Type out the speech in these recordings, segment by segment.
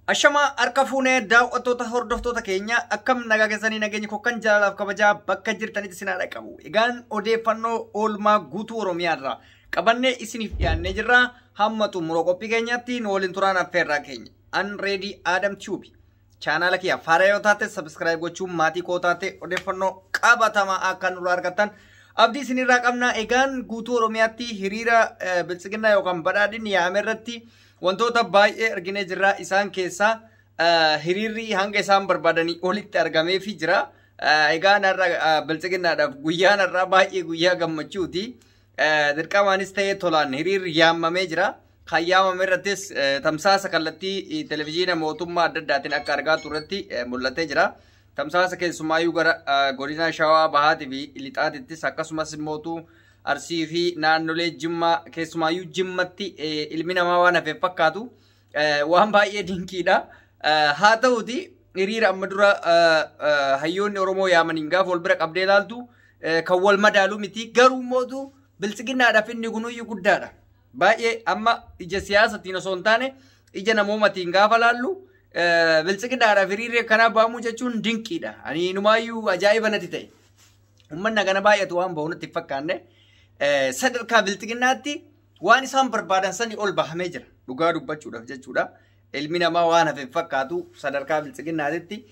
Ashama harka fuunee daawwattoota hordoftoota keenya akkam nagaa keessanii nageenya kokkan jaalalaaf kabajaa bakka jirtanitti isin haadha qabu. Egaan odeeffannoo oolmaa guutuu Oromiyaarraa qabannee isiniif dhiyaannee jirra. Hamma xumura qophii keenyatti nu waliin turaan affeerraa keenya. Unready Adam Tube chaanala kiyya faara yoo taate subscribe gochuun maatii koo taate odeeffannoo qabatamaa akka nurraa argattan abdii isinirraa qabna. Egaan guutuu Oromiyaatti hiriira bilchiginaa yookaan badhaadhinni yaame irratti wantoota baay'ee arginee jirra. Isaan keessaa hiriirri hanga isaan barbaadanii olitti argamee fi jira. Egaa narra bilchiginaadhaaf guyyaan irraa baay'ee guyyaa gammachuuti. Dirqamaanis ta'ee tolaan hiriirri yaamamee jira. Kan yaamame irrattis tamsaasa kallattii televezyiina mootummaa adda addaatiin akka argaa turretti mul'atee jira. Tamsaasa keessumaayyuu gara godina Shawaa Bahaatii fi Lixaatittis akkasumas immoo Arsii fi naannolee Jimmaa keessumaayyuu Jimmatti ilmi namaa waan hafeef fakkaatu waan baay'ee dinqiidha. Haa ta'uti hiriira amma dura hayyoonni Oromoo yaamaniin gaafa wal bira qabdee ilaaltu kan wal madaalu miti. Garuu immoo bilchiginaadhaaf inni kunuyyuu guddaadha. Baay'ee amma ija siyaasatiin osoo hin taane ija namoomatiin gaafa laallu bilchiginaadhaaf hiriirri akkanaa bahamuu jechuun dinqiidha. Ani numaayyuu ajaa'iba natti ta'e. Uummanni kana baay'atu waan bahu natti fakkaanne. Sadarkaa bilchiginaatti waan isaan barbaadan sanii ol bahamee jira. Dhugaa dubbachuudhaaf jechuudha. Ilmi namaa waan hafeef fakkaatu sadarkaa bilchiginaatti.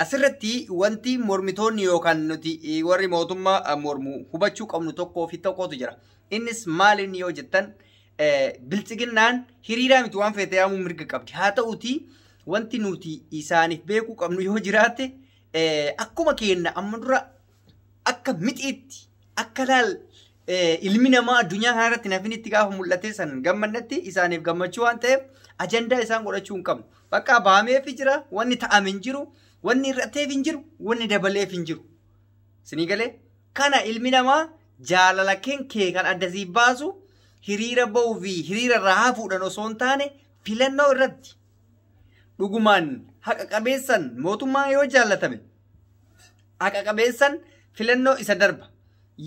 Asirratti wanti mormitoonni yookaan nuti warri mootummaa mormu hubachuu qabnu tokkoo fi tokkotu jira. Innis maal inni yoo jettan bilchiginaan hiriiraa miti waan feete yaamuu mirga qabdi. Haa ta'uti wanti nuti isaaniif beekuu qabnu yoo jiraate akkuma keenya amma dura akka mixiitti akka laal ilmi namaa addunyaa kanarratti nafinitti gaafa mul'ate san gammannetti isaaniif gammachuu waan ta'eef ajandaa isaan godhachuu hin qabnu. Bakka bahameef jira, wanni ta'ame hin jiru, wanni irrateef hin jiru, wanni dabaleef hin jiru. Sinii galee kana ilmi namaa jaalala kee kan addasii baasu hiriira ba'uu fi hiriira irraa hafuudhaan osoo hin taane filannoo irratti dhugumaan haqa qabeessan mootummaan yoo jaallatame haqa qabeessan filannoo isa darba.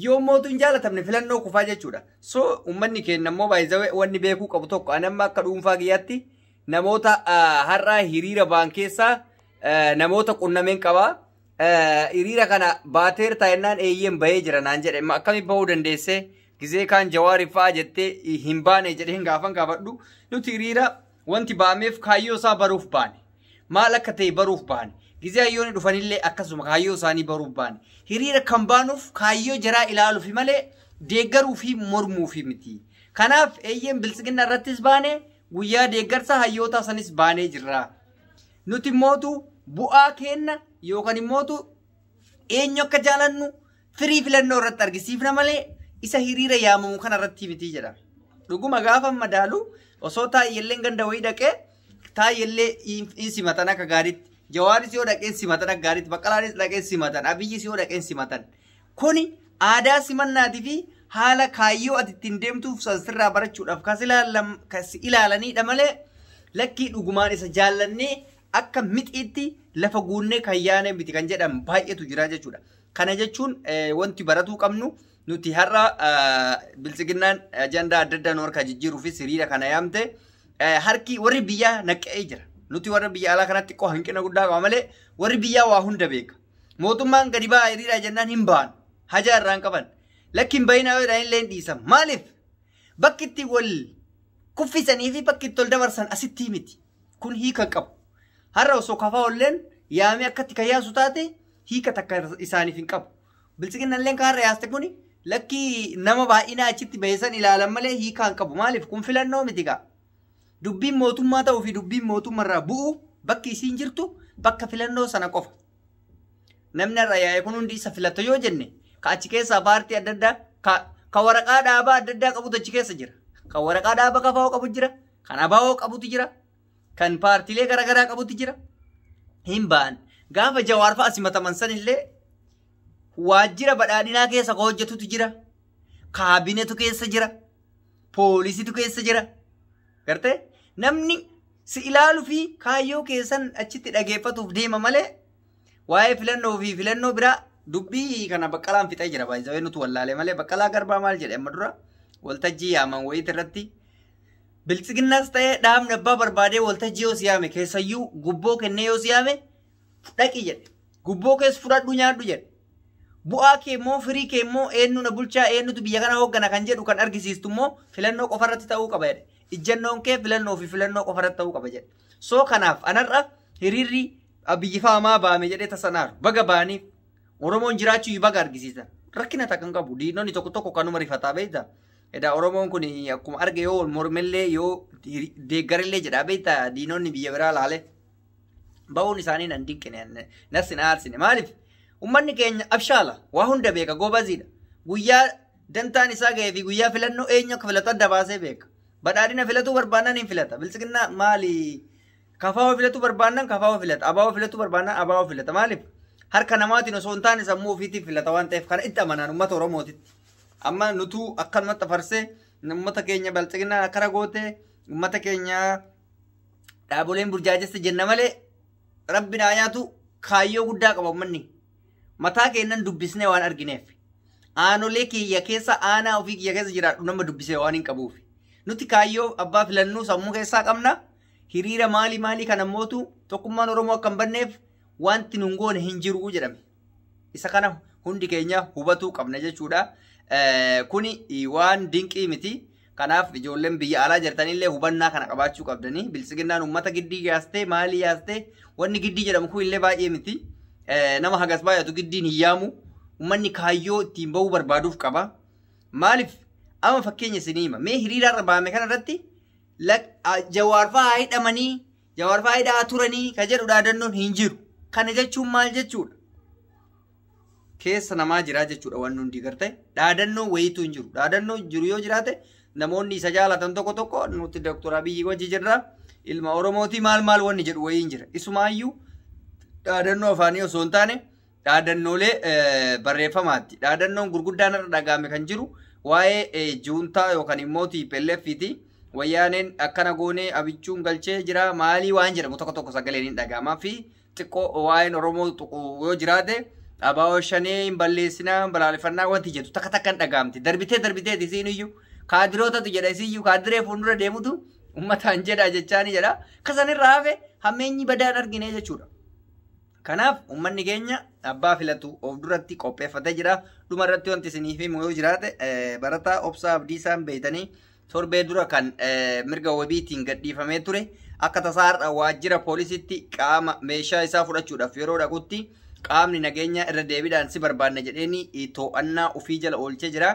Yoo mootummaan jaallatamne filannoo kufaa jechuudha. So uummanni keenya immoo baay'ee wanni beekuu qabu tokko anamma akka dhuunfaa kiyyaatti namoota har'aa hiriira ba'an keessaa namoota qunnameen qabaa. Hiriira kana baateer taa'ennaan eeyyeen bahee jira naan jedhe akkamitti bahuu dandeessee gizee kaan Jawaariif fa'aa jettee hin baane jedhee hin gaafan gaafadhu. Nuti hiriira wanti ba'ameef kaayyoo isaa baruuf baane. Maal akka ta'e baruuf baane. Gizee hayyoonni dhufanillee akkasuma kaayyoo isaanii baruuf baane. Hiriira kan baanuuf kaayyoo jaraa ilaaluuf malee deeggaruu fi mormuuf miti. Kanaaf eeyyeen bilchigina irrattis baane guyyaa deeggarsa hayyoota sanis baanee jirra. Nuti immootu bu'aa kenna yookaan immootu eenyu akka jaalannu firii filannoo irratti argisiifna malee isa hiriira yaamamu kanarratti miti jedha. Dhuguma gaafa madaalu osoo taa'ellee ganda wayii dhaqee taa'ellee simatan akka gaariitti. Jawaaris yoo dhaqeen simatan akka gaariitti, Baqqalaanis dhaqeen simatan, Abiyyis yoo dhaqeen simatan. Kuni aadaa simannaatii fi haala kaayyoo ati ittiin deemtuuf sirraa barachuudhaaf kas ilaalanidha malee lakkii dhugumaan isa jaallannee akka mixiitti lafa guunnee kan yaane miti kan jedhamu baay'eetu jira jechuudha. Kana jechuun wanti baratuu qabnu nuti har'a bilchiginaan ajandaa adda addaa nu harkaa jijjiiruufis hiriira kana yaamte harki warri biyyaa naqqa'ee jira. Nuti warra biyya alaa kanatti qofa hanqina guddaa qaba malee warri biyyaa waa hunda beeka. Mootummaan gadi ba'aa hiriira jennaan hin ba'an. Hajaa irraan qaban. Lakkiin bayinaa yoo jedhan illee hin dhiisan. Maaliif? Bakki itti wal kuffisanii fi bakki itti wal dabarsan asitti miti. Kun hiika qabu. Har'a osoo kafaa olleen yaamee akkatti kan yaasu taate hiika takka isaaniif hin qabu. Bilchiginallee kan har'a yaaste kuni lakkii nama baay'inaa achitti baheessan ilaalan malee hiika hin qabu. Maaliif? Kun filannoo miti gaa. Dubbiin mootummaa ta'uu fi dubbiin mootummaarraa bu'u bakki isiin jirtu bakka filannoo sana qofa. Namni har'a yaa'ee kun hundi isa filata yoo jenne ka achi keessaa paartii adda addaa ka waraqaa dhaabaa adda addaa qabutu achi keessa jira. Kan waraqaa dhaabaa kafaa'oo qabutu jira. Kan abaa'oo qabutu jira. Kan paartiilee garaagaraa qabutu jira. Hin ba'an. Gaafa Jawaar fa'aa simataman sanillee waajjira badhaadhinaa keessa ka hojjetutu jira. Kaabinetu keessa jira. Poolisitu keessa jira. Gartee namni si ilaaluu fi kaayyoo keessan achitti dhageeffatuuf deema malee waa'ee filannoo fi filannoo biraa dubbii kana Baqqalaan fixee jira. Baay'ee nuti wallaalee malee Baqqalaa Garbaa maal jedhe amma dura waltajjii yaaman wayit irratti Bilchiginnaas ta'ee dhaabni abbaa barbaadee waltajjii yoo siyaame keessayyuu gubboo kennee yoo siyaame dhaqi jedhe. Gubboo keessa fudhadhu nyaadhu jedhe. Bu'aa kee immoo firii kee immoo eenyu na bulchaa eenyutu biyya kana hooggana kan jedhu kan argisiistu immoo filannoo qofarratti ta'uu qaba jedhe. Ijjannoon kee filannoo fi filannoo qofarratti ta'uu qaba jedhe. Soo kanaaf anarra hiriirri biyyi faamaa baame jedhee tasanaaru baga baaniif Oromoon jiraachuu baga argisiisan. Rakkina takkan qabu diinonni tokko tokko kanuma rifataa beektaa. Edaa Oromoon kun akkuma arge yoo mormellee yoo deeggarellee jedhaa beektaa diinonni biyya biraa laale ba'uun isaanii nan dinqine nas hin aarsine maaliif ummanni keenya abshaala waa hunda beeka goobaziidha guyyaa dantaan isaa ga'ee fi guyyaa filannoo eenyu akka filatu adda baasee beeka badhaadhina filatuu barbaannan hin filata bilchiginnaa maali kafaawwa filatuu barbaannan kafaawwa filata abaawwa filatuu barbaannan abaawwa filata maaliif harka namaatiin osoo hin taane sammuu ofiitiif filata waan ta'eef kana itti amanaan uummata Oromootitti amma nutuu akkanumatti farsee uummata keenya bilchiginnaa akkana goote uummata keenya dhaaboleen burjaajessa jenna malee rabbi naa nyaatu kaayyoo guddaa qaba uummanni mataa keennan dubbisnee waan argineef aanolee kiyya keessa aanaa ofii kiyya keessa jiraadhu nama dubbisee waan hin qabuuf nuti kaayyoo abbaa filannuu sammuu keessaa qabna hiriira maalii kana mootu tokkummaan Oromoo akka hin banneef wanti nun goone hin jiru jedhame isa kana hundi keenya hubatuu qabna jechuudha kuni waan dinqii miti kanaaf ijoolleen biyya alaa jirtanillee hubannaa kana qabaachuu qabdanii bilchiginnaan uummata giddii yaastee maalii yaastee wanni giddii jedhamu kun illee baay'ee miti nama hagas baay'atu giddiin hin yaamu ummanni kaayyoo ittiin ba'uu barbaaduuf qaba maaliif ama fakkeenya isinii hima mee hiriiraarra baame kana irratti jawaarfaa hidhamanii jawaarfaa hidhaa turanii ka jedhu dhaadannoon hin jiru kana jechuun maal jechuudha keessa namaa jiraa jechuudha waan hundi gartee dhaadannoo wayiitu hin jiru dhaadannoo jiru yoo jiraate namoonni isa jaalatan tokko nuti Dr. Abiyyi wajji jirra ilma Oromooti maal wanni jedhu wayii hin jira isumaayyuu dhaadannoo afaanii osoo hin taane dhaadannoolee barreeffamaatti dhaadannoon gurguddaan irra dhagaame kan jiru waa'ee juuntaa yookaan immoo TPLF'ti wayyaaneen akkana goonee abichuun galchee jira maalii waan jedhamu tokko sagaleen hin dhagaamaa fi xiqqoo waa'een Oromoo yoo jiraate abaawoo shanee hin balleessinaa balaaleffannaa wanti jedhu takka hin dhagaamti darbitee isiiniyyuu kaadirootatu jedha isiyyuu kaadiree fuuldura deemutu ummataan jedha jechaani jedha kasanirraa hafe hammeenyi badaan argine jechuudha. Kanaaf ummanni keenya abbaa filatu of duratti qopheeffatee jira dhumarratti wanti isiniif himu yoo jiraate barataa obsaa abdiisaan beeytanii torbee dura kan mirga wabiitiin gadhiifamee ture akka tasaarra waajjira poolisitti qaama meeshaa isaa fudhachuudhaaf yeroo dhaqutti qaamni nageenya irra deebiidhaan si barbaanna jedheeni to'annaa ofii jala oolchee jira.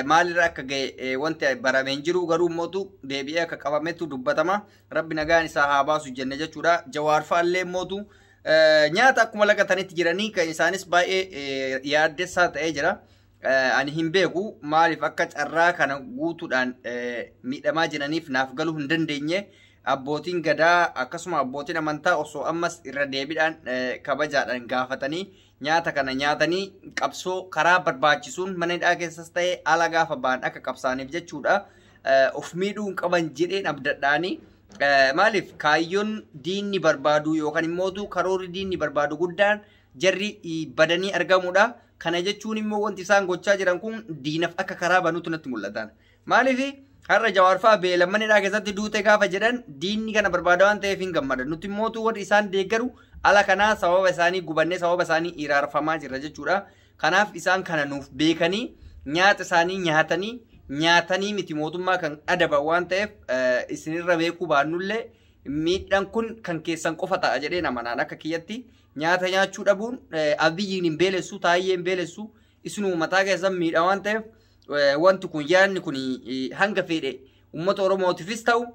Maalirra akka ga'e wanti barameen jiru garuu mootu deebi'ee akka qabametu dubbatama rabbi nagaan isaa haa baasu jenne jechuudha. Jawaarfaallee mootu nyaata akkuma laqatanitti jiranii kan isaanis baay'ee yaaddessaa ta'ee jira. Ani hin beeku maaliif akka carraa kana guutuudhaan miidhamaa jiraniif naaf galuu hin dandeenye abbootiin gadaa akkasuma abbootiin amantaa osoo ammas irra deebiidhaan kabajaadhaan gaafatanii nyaata kana nyaatanii qabsoo karaa barbaachisuun mana hidhaa keessas ta'ee ala gaafa ba'an akka qabsaaniif jechuudha. Of miidhuu qaban jedheen abdadhaanii maaliif kaayyoon diinni barbaadu yookaan immoo karoorri diinni barbaadu guddaan jarri badanii argamudha. Kana jechuun immoo wanti isaan gochaa jiran kun diinaf akka karaa banuutu natti mul'atan. Maaliif har'a jawaarfaa beela mana hidhaa keessatti duute gaafa jedhan diinni kana barbaada waan ta'eef hin gammadan. Nuti immoo warri isaan deeggaru ala kanaa sababa isaanii gubannee sababa isaanii iraarfamaa jirra jechuudha. Kanaaf isaan kana nuuf beekanii nyaata isaanii nyaatanii miti mootummaa kan adaban waan ta'eef isinirra beekuu baannullee miidhaan kun kan keessan qofa ta'a jedhee namanaan akka kiyyatti nyaata nyaachuu dhabuun abiyyiin hin beelessu taayyee hin beelessu isinuu mataa keessan miidha waan ta'eef wanti kun yaadni kun hanga fedhe uummata Oromootifis ta'u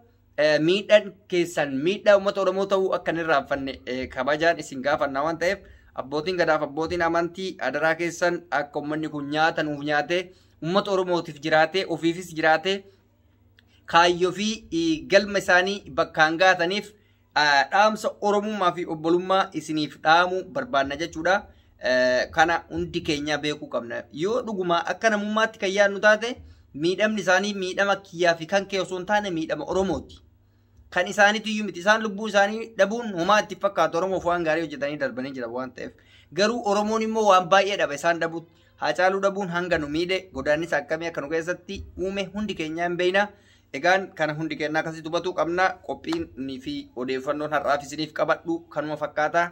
miidhaan keessan miidhaa uummata Oromoo ta'uu akka hin irraanfanne kabajaan isin gaafanna waan ta'eef abbootiin gadaaf abbootiin amantii adaraa keessan akka uummanni kun nyaata nuuf nyaatee uummata Oromootiif jiraatee ofiifis jiraatee kaayyoo fi galma isaanii bakkaan gaataniif dhaamsa Oromummaa fi obbolummaa isiniif dhaamu barbaanna jechuudha. Kana hundi keenya beekuu qabna. Yoo dhuguma akka namummaatti kan yaadnu taate miidhamni isaanii miidhama kiyyaa fi kan kee osoo hin taane miidhama Oromooti. Kan isaaniitu iyyuu miti isaan lubbuu isaanii dhabuun homaa itti fakkaatu Oromoof waan gaarii hojjetanii darbanii jira waan ta'eef. Garuu Oromoon immoo waan baay'ee dhaba isaan dhabuutti. Haacaaluu dhabuun hanga nu miidhe godaannis akkamii akka nu keessatti uume hundi keenya hin beekna. egaan kana hundi kennaa akkasii dubbatu qabna qophiin fi odeeffannoon har'aaf isiniif qabadhu kanuma fakkaata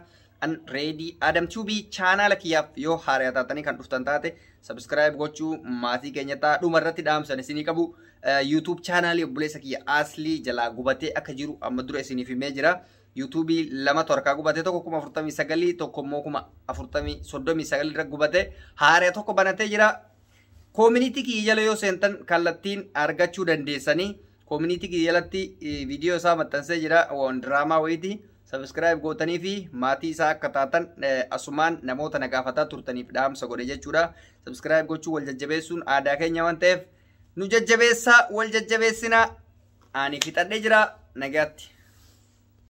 an ready Adam Tube channel kiyyaaf yoo haaraa taatanii kan dhuftan taate subscribe gochuu maatii keenya ta'a dhumarratti dhaamsan isinii qabu YouTube channel obboleessa kiyya Asli jalaa gubatee akka jiru amma dura isiniif himee jira YouTube lama torkaa gubatee tokko 49 tokko immoo 39 irra gubatee haaraa tokko banatee jira. Community kiyya jala yoo seentan kallattiin argachuu dandeessanii community kiyya jalatti video isaa maxxansee jira waan drama wayitii subscribe gootanii fi maatii isaa akka taatan asumaan namoota nagaafataa turtaniif dhaamsa godhe jechuudha. Subscribe gochuu wal jajjabeessuun aadaa keenya waan ta'eef nu jajjabeessaa wal jajjabeessinaa ani fixadhee jira nagaatti.